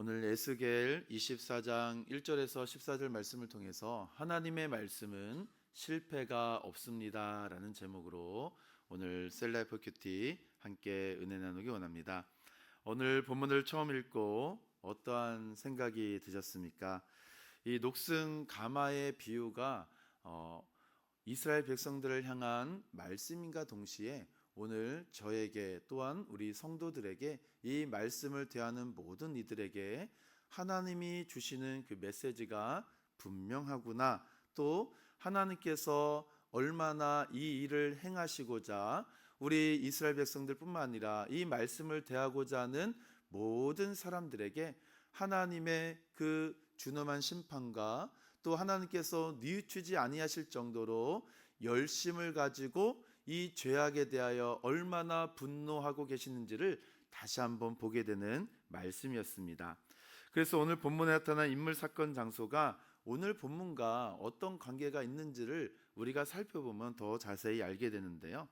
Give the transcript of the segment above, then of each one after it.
오늘 에스겔 24장 1절에서 14절 말씀을 통해서 하나님의 말씀은 실패가 없습니다 라는 제목으로 오늘 셀라이프 큐티 함께 은혜 나누기 원합니다. 오늘 본문을 처음 읽고 어떠한 생각이 드셨습니까? 이 녹슨 가마의 비유가 이스라엘 백성들을 향한 말씀인가 동시에 오늘 저에게 또한 우리 성도들에게 이 말씀을 대하는 모든 이들에게 하나님이 주시는 그 메시지가 분명하구나, 또 하나님께서 얼마나 이 일을 행하시고자 우리 이스라엘 백성들뿐만 아니라 이 말씀을 대하고자 하는 모든 사람들에게 하나님의 그 준엄한 심판과 또 하나님께서 뉘우치지 아니하실 정도로 열심을 가지고 이 죄악에 대하여 얼마나 분노하고 계시는지를 다시 한번 보게 되는 말씀이었습니다. 그래서 오늘 본문에 나타난 인물, 사건, 장소가 오늘 본문과 어떤 관계가 있는지를 우리가 살펴보면 더 자세히 알게 되는데요.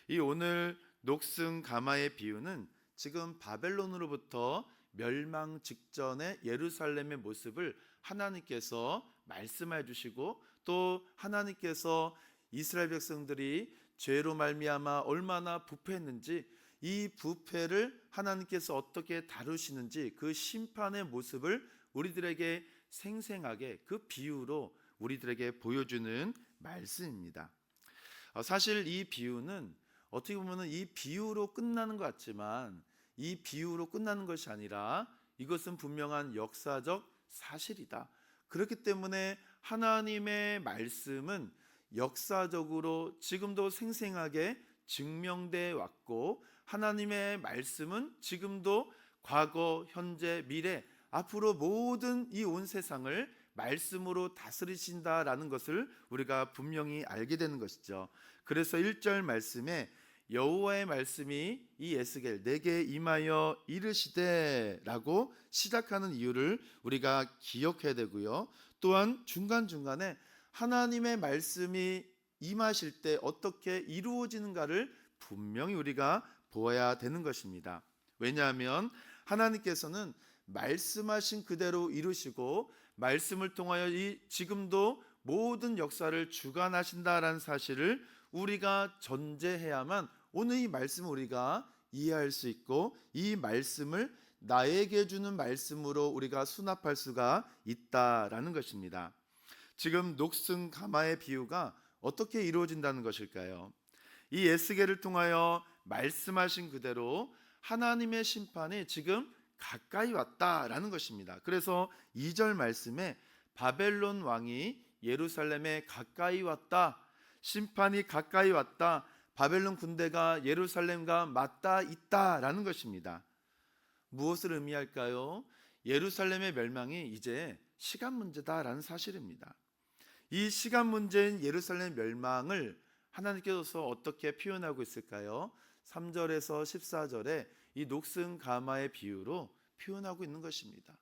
이 오늘 녹슨 가마의 비유는 지금 바벨론으로부터 멸망 직전의 예루살렘의 모습을 하나님께서 말씀해 주시고, 또 하나님께서 이스라엘 백성들이 죄로 말미암아 얼마나 부패했는지, 이 부패를 하나님께서 어떻게 다루시는지 그 심판의 모습을 우리들에게 생생하게 그 비유로 우리들에게 보여주는 말씀입니다. 사실 이 비유는 어떻게 보면 이 비유로 끝나는 것 같지만 이 비유로 끝나는 것이 아니라 이것은 분명한 역사적 사실이다. 그렇기 때문에 하나님의 말씀은 역사적으로 지금도 생생하게 증명되어 왔고, 하나님의 말씀은 지금도 과거, 현재, 미래, 앞으로 모든 이 온 세상을 말씀으로 다스리신다라는 것을 우리가 분명히 알게 되는 것이죠. 그래서 1절 말씀에 여호와의 말씀이 이 에스겔 내게 임하여 이르시되 라고 시작하는 이유를 우리가 기억해야 되고요. 또한 중간중간에 하나님의 말씀이 임하실 때 어떻게 이루어지는가를 분명히 우리가 보아야 되는 것입니다. 왜냐하면 하나님께서는 말씀하신 그대로 이루시고 말씀을 통하여 지금도 모든 역사를 주관하신다라는 사실을 우리가 전제해야만 오늘 이 말씀을 우리가 이해할 수 있고, 이 말씀을 나에게 주는 말씀으로 우리가 수납할 수가 있다라는 것입니다. 지금 녹슨 가마의 비유가 어떻게 이루어진다는 것일까요? 이 에스겔을 통하여 말씀하신 그대로 하나님의 심판이 지금 가까이 왔다라는 것입니다. 그래서 2절 말씀에 바벨론 왕이 예루살렘에 가까이 왔다, 심판이 가까이 왔다, 바벨론 군대가 예루살렘과 맞닿아 있다라는 것입니다. 무엇을 의미할까요? 예루살렘의 멸망이 이제 시간 문제다라는 사실입니다. 이 시간 문제인 예루살렘 멸망을 하나님께서 어떻게 표현하고 있을까요? 3절에서 14절에 이 녹슨 가마의 비유로 표현하고 있는 것입니다.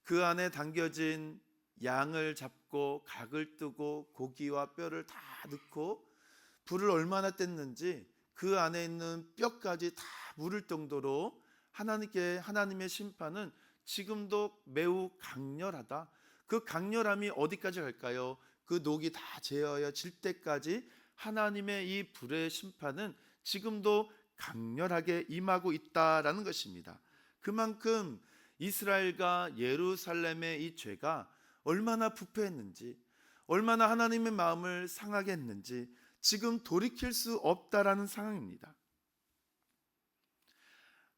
그 안에 담겨진 양을 잡고 각을 뜨고 고기와 뼈를 다 넣고 불을 얼마나 뗐는지 그 안에 있는 뼈까지 다 무를 정도로 하나님의 심판은 지금도 매우 강렬하다. 그 강렬함이 어디까지 갈까요? 그 녹이 다 제어질 때까지 하나님의 이 불의 심판은 지금도 강렬하게 임하고 있다라는 것입니다. 그만큼 이스라엘과 예루살렘의 이 죄가 얼마나 부패했는지, 얼마나 하나님의 마음을 상하게 했는지 지금 돌이킬 수 없다라는 상황입니다.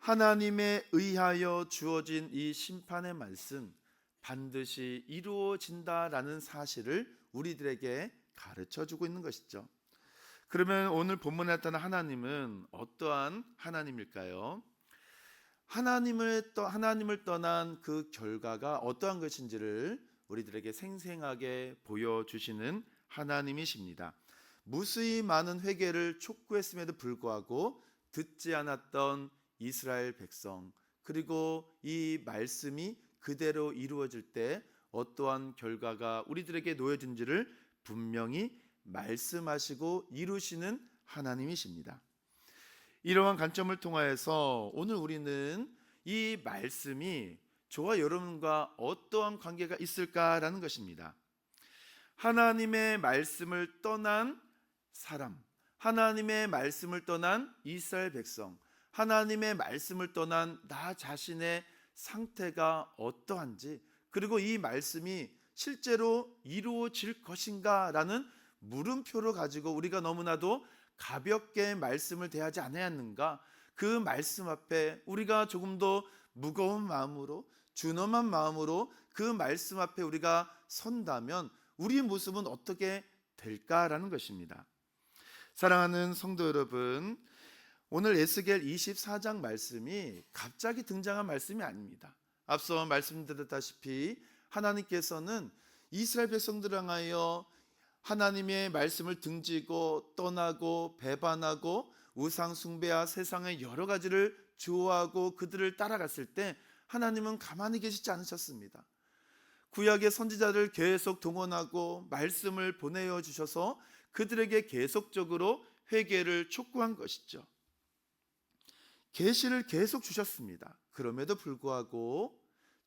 하나님에 의하여 주어진 이 심판의 말씀 반드시 이루어진다라는 사실을 우리들에게 가르쳐주고 있는 것이죠. 그러면 오늘 본문에 나타난 하나님은 어떠한 하나님일까요? 하나님을 떠난 그 결과가 어떠한 것인지를 우리들에게 생생하게 보여주시는 하나님이십니다. 무수히 많은 회개를 촉구했음에도 불구하고 듣지 않았던 이스라엘 백성, 그리고 이 말씀이 그대로 이루어질 때 어떠한 결과가 우리들에게 놓여진지를 분명히 말씀하시고 이루시는 하나님이십니다. 이러한 관점을 통하여서 오늘 우리는 이 말씀이 저와 여러분과 어떠한 관계가 있을까라는 것입니다. 하나님의 말씀을 떠난 사람, 하나님의 말씀을 떠난 이스라엘 백성, 하나님의 말씀을 떠난 나 자신의 상태가 어떠한지, 그리고 이 말씀이 실제로 이루어질 것인가 라는 물음표를 가지고 우리가 너무나도 가볍게 말씀을 대하지 않았는가, 그 말씀 앞에 우리가 조금 더 무거운 마음으로, 준엄한 마음으로 그 말씀 앞에 우리가 선다면 우리 모습은 어떻게 될까라는 것입니다. 사랑하는 성도 여러분, 오늘 에스겔 24장 말씀이 갑자기 등장한 말씀이 아닙니다. 앞서 말씀드렸다시피 하나님께서는 이스라엘 백성들을 향하여 하나님의 말씀을 등지고 떠나고 배반하고 우상 숭배와 세상의 여러 가지를 좋아하고 그들을 따라갔을 때 하나님은 가만히 계시지 않으셨습니다. 구약의 선지자를 계속 동원하고 말씀을 보내어 주셔서 그들에게 계속적으로 회개를 촉구한 것이죠. 계시를 계속 주셨습니다. 그럼에도 불구하고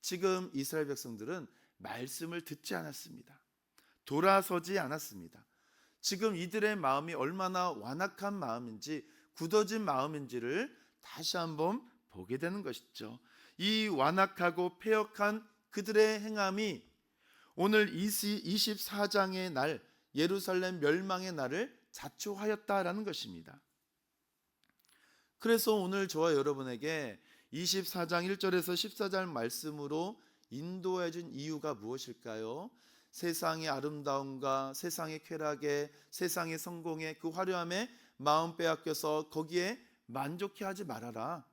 지금 이스라엘 백성들은 말씀을 듣지 않았습니다. 돌아서지 않았습니다. 지금 이들의 마음이 얼마나 완악한 마음인지, 굳어진 마음인지를 다시 한번 보게 되는 것이죠. 이 완악하고 패역한 그들의 행함이 오늘 24장의 날, 예루살렘 멸망의 날을 자초하였다라는 것입니다. 그래서 오늘 저와 여러분에게 24장 1절에서 14절 말씀으로 인도해 준 이유가 무엇일까요? 세상의 아름다움과 세상의 쾌락에, 세상의 성공에, 그 화려함에 마음 빼앗겨서 거기에 만족해 하지 말아라.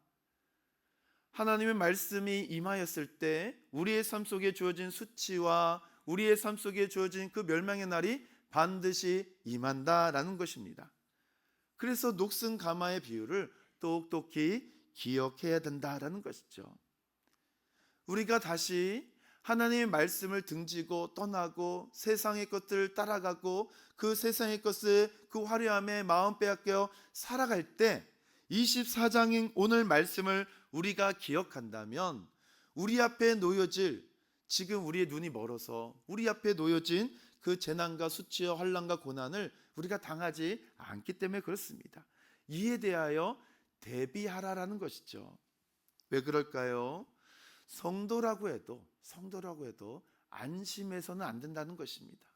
하나님의 말씀이 임하였을 때 우리의 삶 속에 주어진 수치와 우리의 삶 속에 주어진 그 멸망의 날이 반드시 임한다라는 것입니다. 그래서 녹슨 가마의 비유를 똑똑히 기억해야 된다라는 것이죠. 우리가 다시 하나님의 말씀을 등지고 떠나고 세상의 것들을 따라가고 그 세상의 것을 그 화려함에 마음 빼앗겨 살아갈 때 24장인 오늘 말씀을 우리가 기억한다면 우리 앞에 놓여질, 지금 우리의 눈이 멀어서 우리 앞에 놓여진 그 재난과 수치와 환난과 고난을 우리가 당하지 않기 때문에 그렇습니다. 이에 대하여 대비하라라는 것이죠. 왜 그럴까요? 성도라고 해도 안심해서는 안 된다는 것입니다.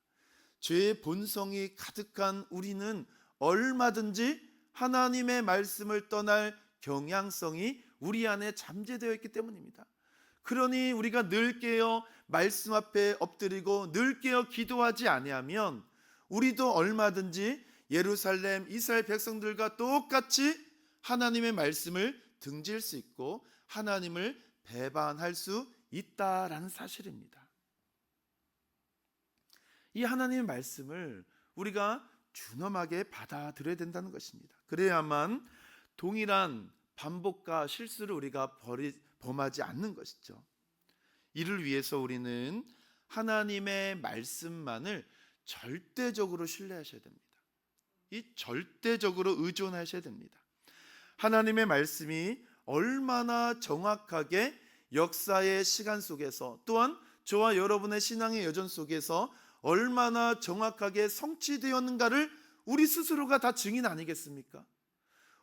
죄의 본성이 가득한 우리는 얼마든지 하나님의 말씀을 떠날 경향성이 우리 안에 잠재되어 있기 때문입니다. 그러니 우리가 늘 깨어 말씀 앞에 엎드리고 늘 깨어 기도하지 아니하면 우리도 얼마든지 예루살렘 이스라엘 백성들과 똑같이 하나님의 말씀을 등질 수 있고 하나님을 배반할 수 있다라는 사실입니다. 이 하나님의 말씀을 우리가 준엄하게 받아들여야 된다는 것입니다. 그래야만 동일한 반복과 실수를 우리가 범하지 않는 것이죠. 이를 위해서 우리는 하나님의 말씀만을 절대적으로 신뢰하셔야 됩니다. 이 절대적으로 의존하셔야 됩니다. 하나님의 말씀이 얼마나 정확하게 역사의 시간 속에서 또한 저와 여러분의 신앙의 여정 속에서 얼마나 정확하게 성취되었는가를 우리 스스로가 다 증인 아니겠습니까?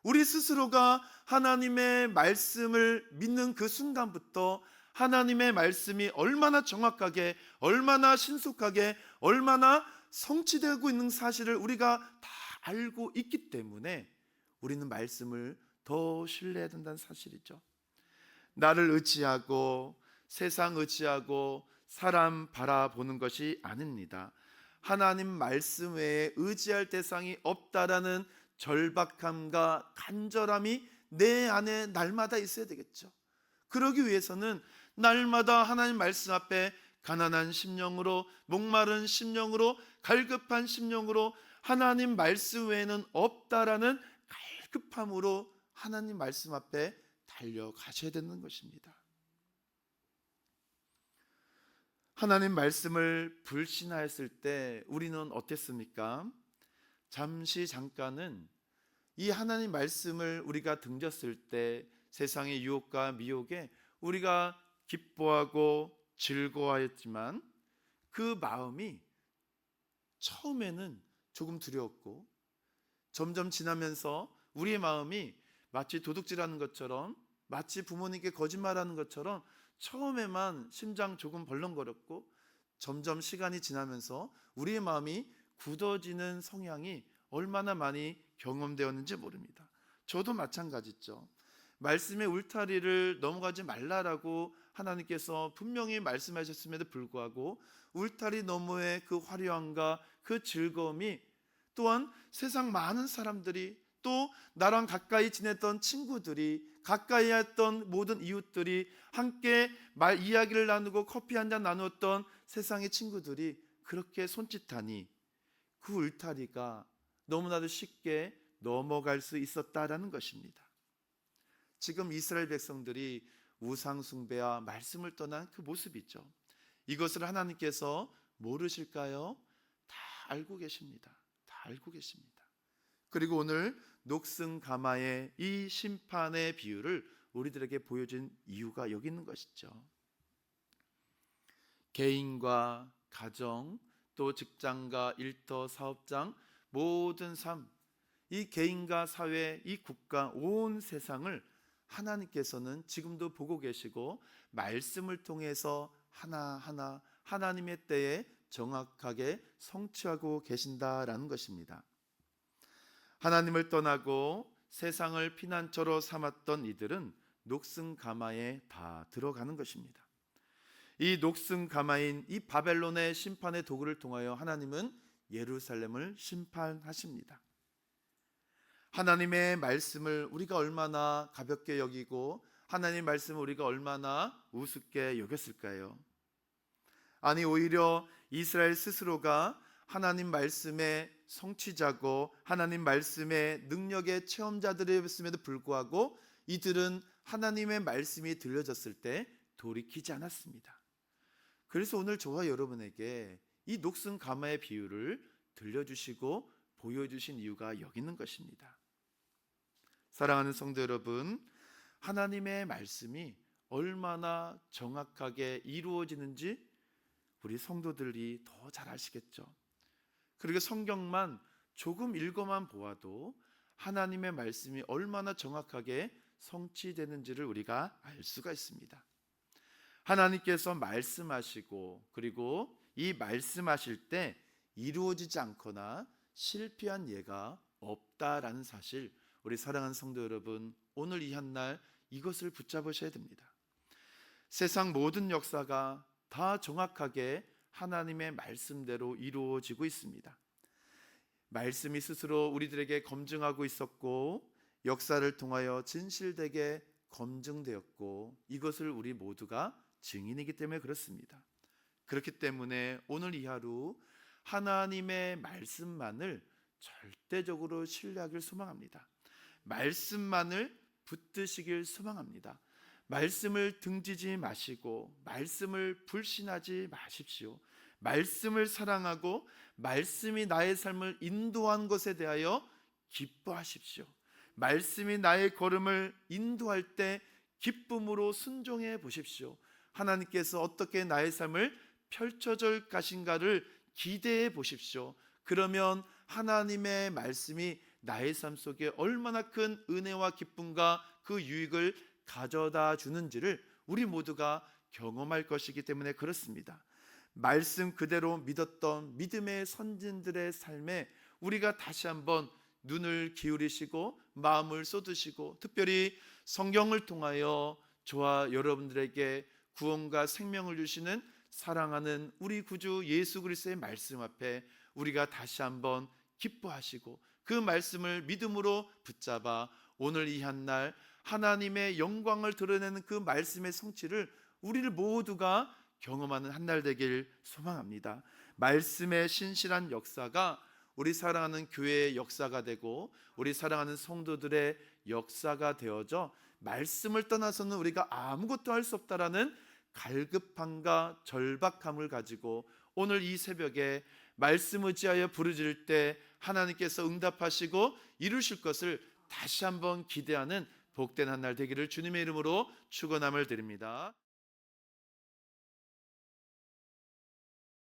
우리 스스로가 하나님의 말씀을 믿는 그 순간부터 하나님의 말씀이 얼마나 정확하게, 얼마나 신속하게, 얼마나 성취되고 있는 사실을 우리가 다 알고 있기 때문에 우리는 말씀을 더 신뢰해야 된다는 사실이죠. 나를 의지하고 세상 의지하고 사람 바라보는 것이 아닙니다. 하나님 말씀 외에 의지할 대상이 없다라는 절박함과 간절함이 내 안에 날마다 있어야 되겠죠. 그러기 위해서는 날마다 하나님 말씀 앞에 가난한 심령으로, 목마른 심령으로, 갈급한 심령으로 하나님 말씀 외에는 없다라는 갈급함으로 하나님 말씀 앞에 달려가셔야 되는 것입니다. 하나님 말씀을 불신하였을 때 우리는 어땠습니까? 잠깐은 이 하나님 말씀을 우리가 등졌을 때 세상의 유혹과 미혹에 우리가 기뻐하고 즐거워했지만 그 마음이 처음에는 조금 두려웠고 점점 지나면서 우리의 마음이 마치 도둑질하는 것처럼, 마치 부모님께 거짓말하는 것처럼 처음에만 심장 조금 벌렁거렸고 점점 시간이 지나면서 우리의 마음이 굳어지는 성향이 얼마나 많이 경험되었는지 모릅니다. 저도 마찬가지죠. 말씀의 울타리를 넘어가지 말라라고 하나님께서 분명히 말씀하셨음에도 불구하고 울타리 너머의 그 화려함과 그 즐거움이, 또한 세상 많은 사람들이, 또 나랑 가까이 지냈던 친구들이, 가까이 했던 모든 이웃들이, 함께 이야기를 나누고 커피 한잔 나누었던 세상의 친구들이 그렇게 손짓하니 그 울타리가 너무나도 쉽게 넘어갈 수 있었다라는 것입니다. 지금 이스라엘 백성들이 우상 숭배와 말씀을 떠난 그 모습이죠. 이것을 하나님께서 모르실까요? 다 알고 계십니다. 다 알고 계십니다. 그리고 오늘 녹슨가마의 이 심판의 비유를 우리들에게 보여준 이유가 여기 있는 것이죠. 개인과 가정, 또 직장과 일터, 사업장, 모든 삶, 이 개인과 사회, 이 국가, 온 세상을 하나님께서는 지금도 보고 계시고 말씀을 통해서 하나하나 하나님의 때에 정확하게 성취하고 계신다라는 것입니다. 하나님을 떠나고 세상을 피난처로 삼았던 이들은 녹슨가마에 다 들어가는 것입니다. 이 녹슨가마인 이 바벨론의 심판의 도구를 통하여 하나님은 예루살렘을 심판하십니다. 하나님의 말씀을 우리가 얼마나 가볍게 여기고 하나님의 말씀을 우리가 얼마나 우습게 여겼을까요? 아니, 오히려 이스라엘 스스로가 하나님 말씀의 성취자고 하나님 말씀의 능력의 체험자들이었음에도 불구하고 이들은 하나님의 말씀이 들려졌을 때 돌이키지 않았습니다. 그래서 오늘 저와 여러분에게 이 녹슨가마의 비유를 들려주시고 보여주신 이유가 여기 있는 것입니다. 사랑하는 성도 여러분, 하나님의 말씀이 얼마나 정확하게 이루어지는지 우리 성도들이 더 잘 아시겠죠. 그리고 성경만 조금 읽어만 보아도 하나님의 말씀이 얼마나 정확하게 성취되는지를 우리가 알 수가 있습니다. 하나님께서 말씀하시고 그리고 이 말씀하실 때 이루어지지 않거나 실패한 예가 없다라는 사실, 우리 사랑하는 성도 여러분, 오늘 이 한날 이것을 붙잡으셔야 됩니다. 세상 모든 역사가 다 정확하게 하나님의 말씀대로 이루어지고 있습니다. 말씀이 스스로 우리들에게 검증하고 있었고 역사를 통하여 진실되게 검증되었고 이것을 우리 모두가 증인이기 때문에 그렇습니다. 그렇기 때문에 오늘 이 하루 하나님의 말씀만을 절대적으로 신뢰하길 소망합니다. 말씀만을 붙드시길 소망합니다. 말씀을 등지지 마시고 말씀을 불신하지 마십시오. 말씀을 사랑하고 말씀이 나의 삶을 인도한 것에 대하여 기뻐하십시오. 말씀이 나의 걸음을 인도할 때 기쁨으로 순종해 보십시오. 하나님께서 어떻게 나의 삶을 펼쳐줄 것인가를 기대해 보십시오. 그러면 하나님의 말씀이 나의 삶 속에 얼마나 큰 은혜와 기쁨과 그 유익을 가져다 주는지를 우리 모두가 경험할 것이기 때문에 그렇습니다. 말씀 그대로 믿었던 믿음의 선진들의 삶에 우리가 다시 한번 눈을 기울이시고 마음을 쏟으시고 특별히 성경을 통하여 저와 여러분들에게 구원과 생명을 주시는 사랑하는 우리 구주 예수 그리스도의 말씀 앞에 우리가 다시 한번 기뻐하시고 그 말씀을 믿음으로 붙잡아 오늘 이 한날 하나님의 영광을 드러내는 그 말씀의 성취를 우리를 모두가 경험하는 한날 되길 소망합니다. 말씀의 신실한 역사가 우리 사랑하는 교회의 역사가 되고 우리 사랑하는 성도들의 역사가 되어져 말씀을 떠나서는 우리가 아무것도 할 수 없다라는 갈급함과 절박함을 가지고 오늘 이 새벽에 말씀 의지하여 부르짖을 때 하나님께서 응답하시고 이루실 것을 다시 한번 기대하는 복된 한날 되기를 주님의 이름으로 축원함을 드립니다.